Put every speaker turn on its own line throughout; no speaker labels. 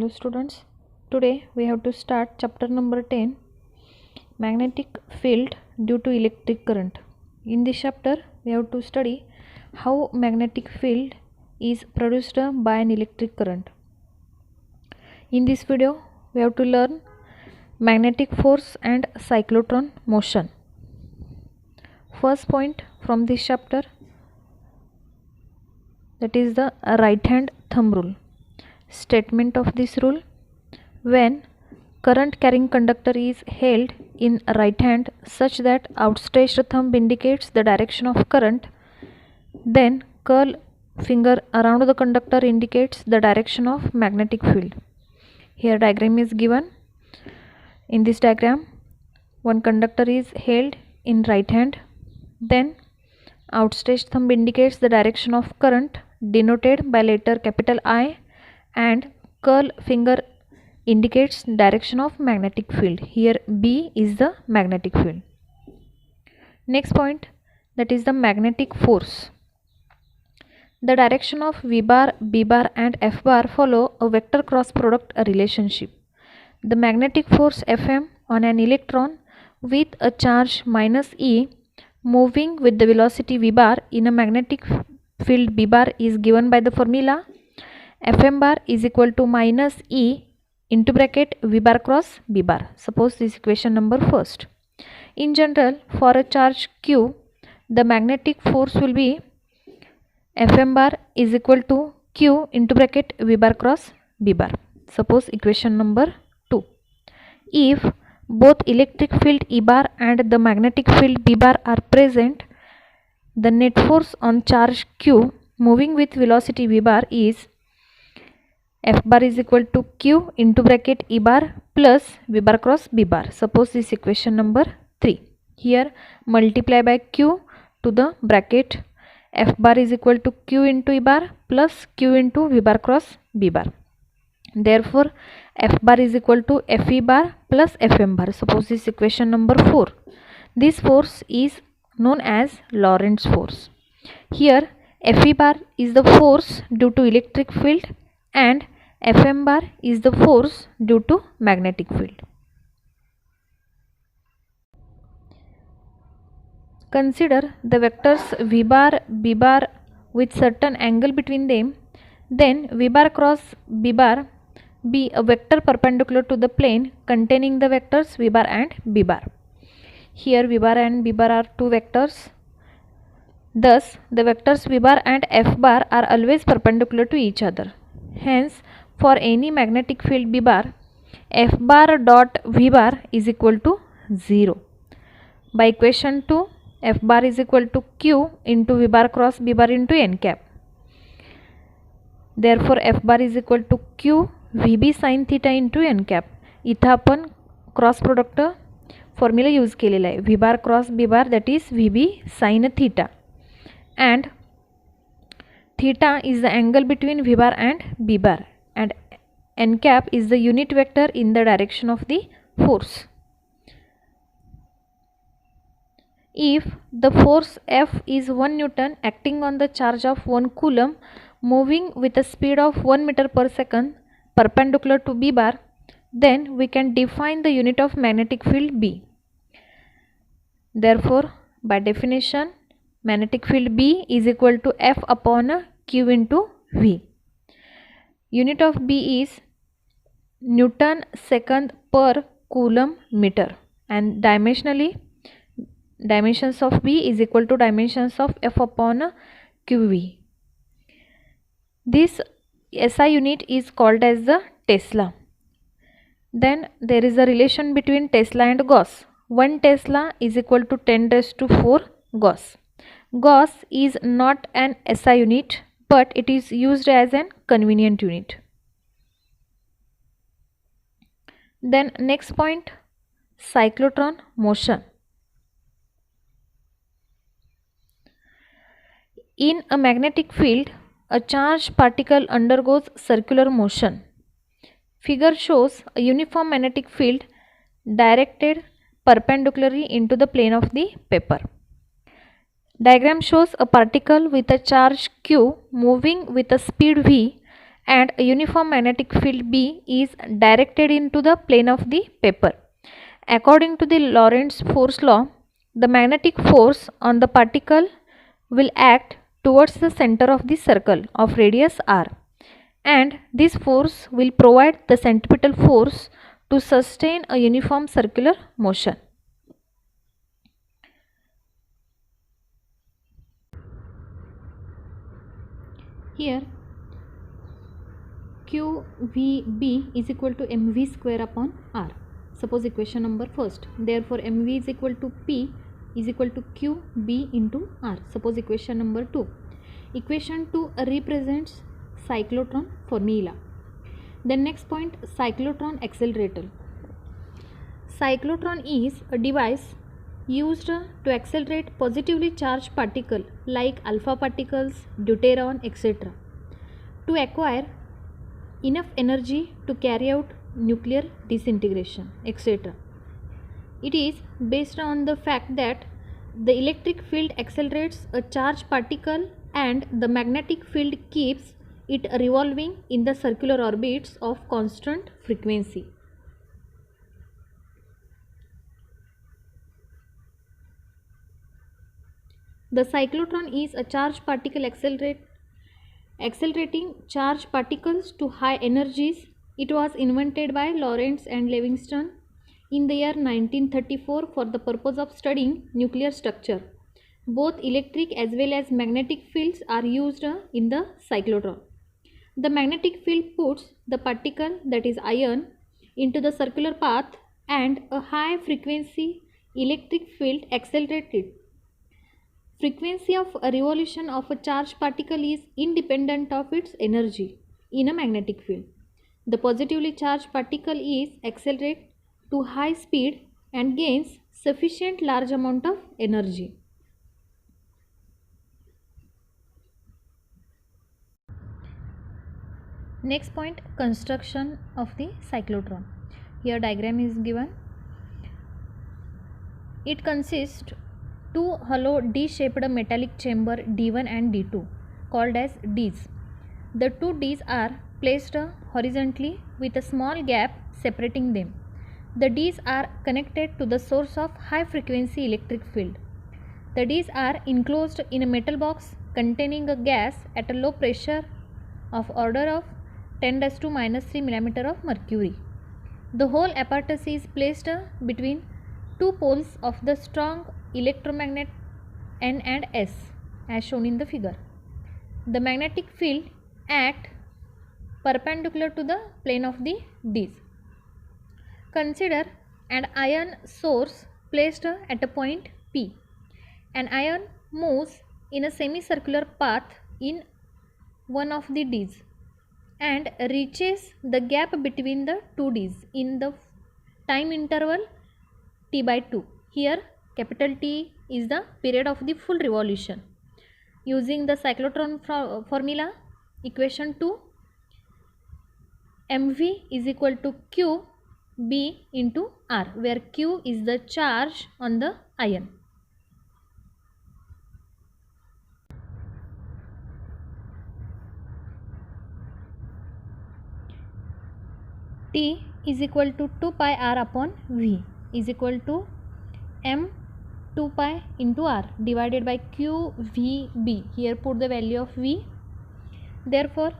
Hello students, today we have to start chapter number 10, magnetic field due to electric current. In this chapter we have to study how magnetic field is produced by an electric current. In this video we have to learn magnetic force and cyclotron motion. First point from this chapter, that is the right hand thumb rule. Statement of this rule: when current carrying conductor is held in right hand such that outstretched thumb indicates the direction of current, then curl finger around the conductor indicates the direction of magnetic field. Here diagram is given. In this diagram, one conductor is held in right hand, then outstretched thumb indicates the direction of current denoted by letter capital I, and curl finger indicates direction of magnetic field. Here B is the magnetic field. Next point, that is the magnetic force. The direction of V bar, B bar and F bar follow a vector cross product relationship. The magnetic force Fm on an electron with a charge -e moving with the velocity V bar in a magnetic field B bar is given by the formula Fm bar is equal to -e into bracket V bar cross B bar. Suppose this equation number first. In general, for a charge Q, the magnetic force will be Fm bar is equal to Q into bracket V bar cross B bar. Suppose equation number 2. If both electric field E bar and the magnetic field B bar are present, the net force on charge Q moving with velocity V bar is F bar is equal to Q into bracket E bar plus V bar cross B bar. Suppose this equation number 3. Here multiply by Q to the bracket F bar is equal to Q into E bar plus Q into V bar cross B bar. Therefore F bar is equal to Fe bar plus Fm bar. Suppose this equation number 4. This force is known as Lorentz force. Here Fe bar is the force due to electric field and Fm bar is the force due to magnetic field. Consider the vectors V bar, B bar with certain angle between them. Then V bar cross B bar be a vector perpendicular to the plane containing the vectors V bar and B bar. Here V bar and B bar are two vectors. Thus the vectors V bar and F bar are always perpendicular to each other. Hence, for any magnetic field B bar, F bar dot V bar is equal to 0. By equation 2, F bar is equal to Q into V bar cross B bar into n cap. Therefore F bar is equal to Q VB sin theta into n cap. इथं आपण cross product formula use केलेला आहे. V bar cross B bar, that is VB sin theta, and theta is the angle between V bar and B bar, and n cap is the unit vector in the direction of the force. If the force F is 1 Newton acting on the charge of 1 coulomb moving with a speed of 1 meter per second perpendicular to B bar, then we can define the unit of magnetic field B. Therefore, by definition, magnetic field B is equal to F upon Q into V. Unit of B is Newton second per coulomb meter, and dimensionally dimensions of B is equal to dimensions of F upon QV. This SI unit is called as the Tesla. Then there is a relation between Tesla and Gauss. 1 Tesla is equal to 10 raised to 4 Gauss. Gauss is not an SI unit, but it is used as an convenient unit. Then next point, cyclotron motion. In a magnetic field, a charged particle undergoes circular motion. Figure shows a uniform magnetic field directed perpendicularly into the plane of the paper. Diagram shows a particle with a charge Q moving with a speed V and a uniform magnetic field B is directed into the plane of the paper. According to the Lorentz force law, the magnetic force on the particle will act towards the center of the circle of radius r, and this force will provide the centripetal force to sustain a uniform circular motion. Here QVB is equal to mv square upon r. Suppose equation number first. Therefore mv is equal to p is equal to qb into r. Suppose equation number 2. Equation 2 represents cyclotron formula. Then next point, cyclotron accelerator. Cyclotron is a device used to accelerate positively charged particles like alpha particles, deuteron, etc. to acquire enough energy to carry out nuclear disintegration, etc. It is based on the fact that the electric field accelerates a charged particle and the magnetic field keeps it revolving in the circular orbits of constant frequency. The cyclotron is a charged particle accelerating charged particles to high energies. It was invented by Lorentz and Livingston in the year 1934 for the purpose of studying nuclear structure. Both electric as well as magnetic fields are used in the cyclotron. The magnetic field puts the particle, that is ion, into the circular path, and a high frequency electric field accelerates it. Frequency of a revolution of a charged particle is independent of its energy in a magnetic field. The positively charged particle is accelerated to high speed and gains sufficient large amount of energy. Next point, construction of the cyclotron. Here diagram is given. It consists two hollow D-shaped metallic chamber D1 and D2 called as Ds. The two Ds are placed horizontally with a small gap separating them. The Ds are connected to the source of high frequency electric field. The Ds are enclosed in a metal box containing a gas at a low pressure of order of 10⁻³ mm of mercury. The whole apparatus is placed between two poles of the strong electromagnet N and S as shown in the figure. The magnetic field acts perpendicular to the plane of the Ds. Consider an ion source placed at a point P. An ion moves in a semicircular path in one of the Ds and reaches the gap between the two Ds in the time interval T/2. Here capital T is the period of the full revolution. Using the cyclotron formula, equation 2, mv is equal to qb into r, where q is the charge on the ion. T is equal to 2 pi r upon v is equal to m 2 pi into r divided by qvb. Here put the value of v. Therefore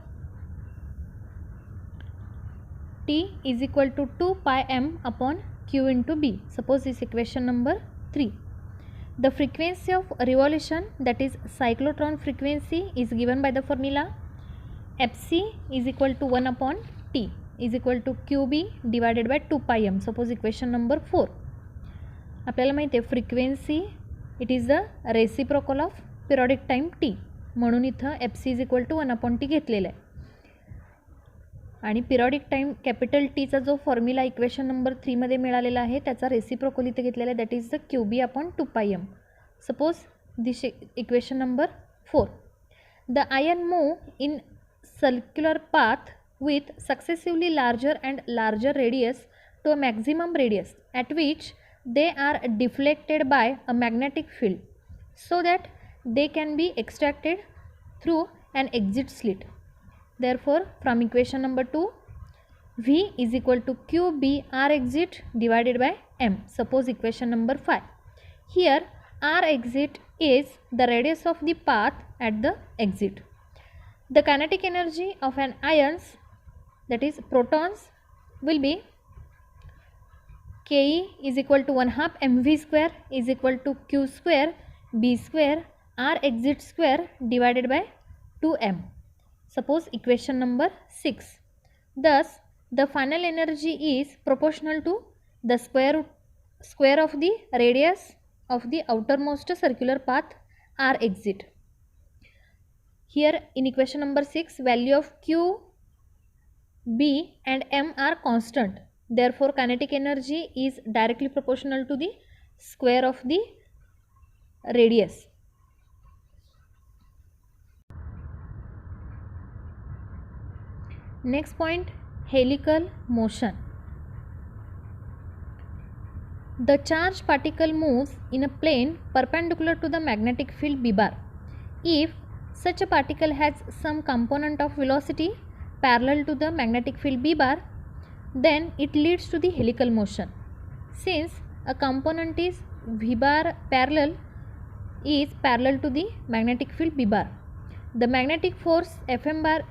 T is equal to 2 pi m upon q into b. Suppose this equation number 3. The frequency of revolution, that is cyclotron frequency, is given by the formula fc is equal to 1 upon t is equal to qb divided by 2 pi m. Suppose equation number 4. आपल्याला माहिती आहे frequency it is the reciprocal of periodic time T, म्हणून इथं F C is equal to 1 upon T घेतलेला आहे. आणि periodic time capital टीचा जो फॉर्म्युला इक्वेशन नंबर 3 मध्ये मिळालेला आहे त्याचा रेसिप्रोकल इथे घेतलेला आहे, that is the Q B upon 2 pi M. Suppose this equation number 4. The ion move in circular path with successively larger and larger radius to a maximum radius at which they are deflected by a magnetic field so that they can be extracted through an exit slit. Therefore, from equation number 2, V is equal to QB R exit divided by M. Suppose equation number 5. Here R exit is the radius of the path at the exit. The kinetic energy of an ions, that is protons, will be Ke is equal to 1/2 mv square is equal to q square b square R exit square divided by 2m. Suppose equation number 6. Thus, the final energy is proportional to the square of the radius of the outermost circular path R exit. Here in equation number 6, value of Q, B and M are constant. Therefore, kinetic energy is directly proportional to the square of the radius. Next point, helical motion. The charged particle moves in a plane perpendicular to the magnetic field B bar. If such a particle has some component of velocity parallel to the magnetic field B bar, then it leads to the helical motion. Since a component is V bar parallel to the magnetic field B bar, the magnetic force Fm bar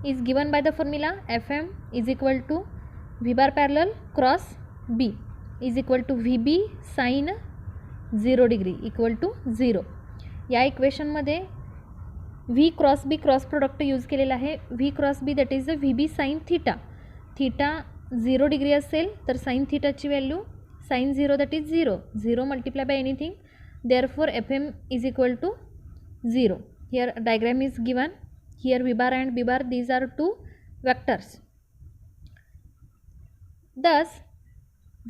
is given by the formula Fm is equal to V bar parallel cross B is equal to VB sin 0 degree equal to 0. या equation मध्ये V cross B cross product use केलेला आहे. V cross B that is the VB sine theta. Theta 0 degree असेल तर sine थीटाची value sine 0 that is 0. 0 multiply by anything. Therefore Fm is equal to 0. Here diagram is given. Here V bar and B bar, these are two vectors. Thus,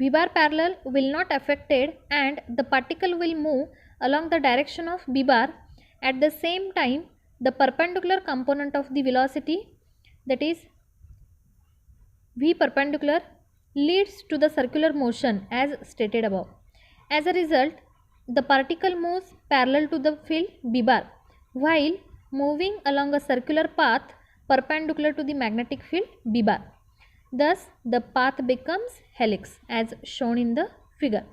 V bar parallel will not affected and the particle will move along the direction of B bar. At the same time, the perpendicular component of the velocity, that is V perpendicular, leads to the circular motion as stated above. As a result, the particle moves parallel to the field B bar while moving along a circular path perpendicular to the magnetic field B bar. Thus, the path becomes helix as shown in the figure.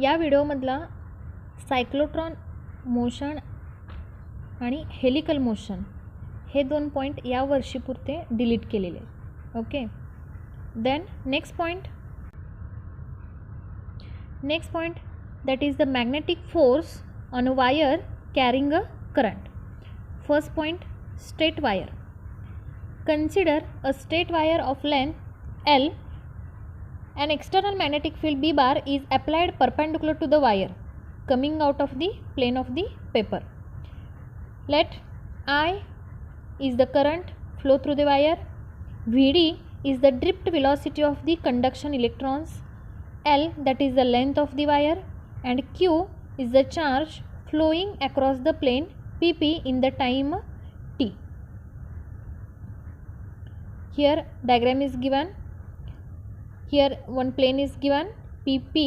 या व्हिडिओमधला cyclotron motion आणि helical motion हे दोन point या वर्षीपुरते delete केलेले. Okay. Then next point that is the magnetic force on a wire carrying a current. First point, straight wire. Consider a straight wire of length L. An external magnetic field B bar is applied perpendicular to the wire coming out of the plane of the paper. Let I is the current flow through the wire. Vd is the drift velocity of the conduction electrons. L, that is the length of the wire, and Q is the charge flowing across the plane PP in the time t. Here diagram is given. Here one plane is given, PP.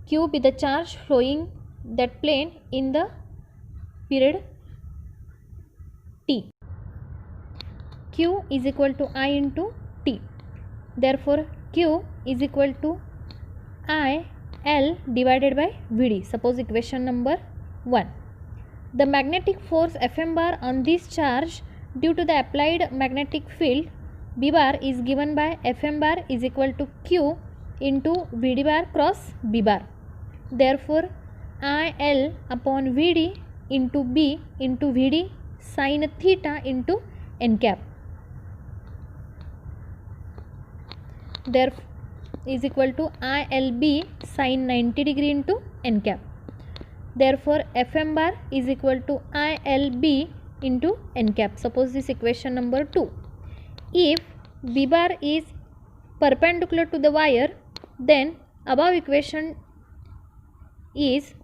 Q be the charge flowing that plane in the period t. Q is equal to I into t. Therefore, Q is equal to I L divided by Vd. Suppose equation number 1. The magnetic force Fm bar on this charge due to the applied magnetic field B bar is given by Fm bar is equal to Q into Vd bar cross B bar. Therefore, IL upon Vd into B into Vd sin theta into n cap. Therefore, is equal to ILB sin 90 degree into n cap. Therefore, Fm bar is equal to ILB into n cap. Suppose this equation number 2. If B bar is perpendicular to the wire, then above equation is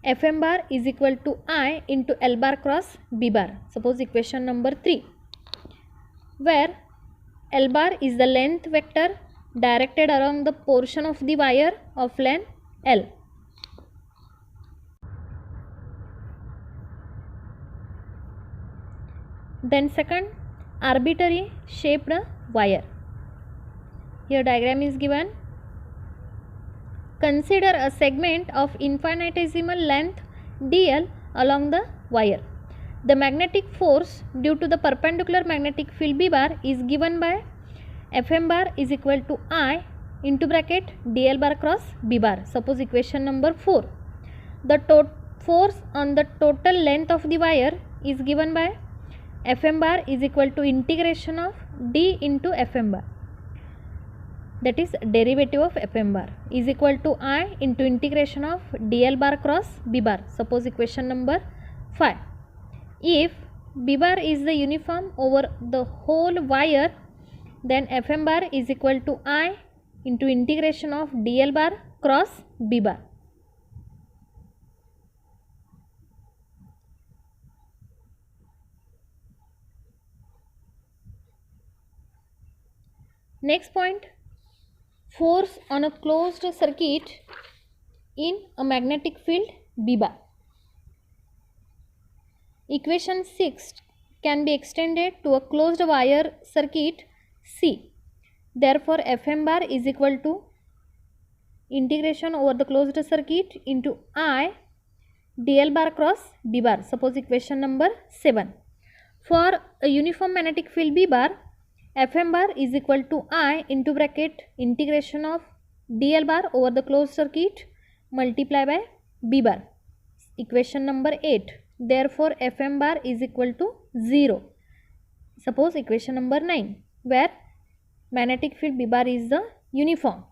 Fm bar is equal to I into L bar cross B bar. Suppose equation number 3, where L bar is the length vector directed along the portion of the wire of length L. Then second, arbitrary shaped wire. Here diagram is given. Consider a segment of infinitesimal length dl along the wire. The magnetic force due to the perpendicular magnetic field B bar is given by Fm bar is equal to I into bracket dl bar cross B bar. Suppose equation number 4. The force on the total length of the wire is given by Fm bar is equal to integration of d into Fm bar, that is derivative of Fm bar, is equal to I into integration of dl bar cross B bar. Suppose equation number 5. If B bar is the uniform over the whole wire, then Fm bar is equal to I into integration of dl bar cross B bar. Next point, force on a closed circuit in a magnetic field B bar. Equation 6 can be extended to a closed wire circuit C. Therefore, Fm bar is equal to integration over the closed circuit into I dl bar cross B bar. Suppose equation number 7. For a uniform magnetic field B bar, Fm bar is equal to I into bracket integration of dl bar over the closed circuit multiply by B bar. Equation number 8. Therefore, Fm bar is equal to 0. Suppose equation number 9, where magnetic field B bar is the uniform.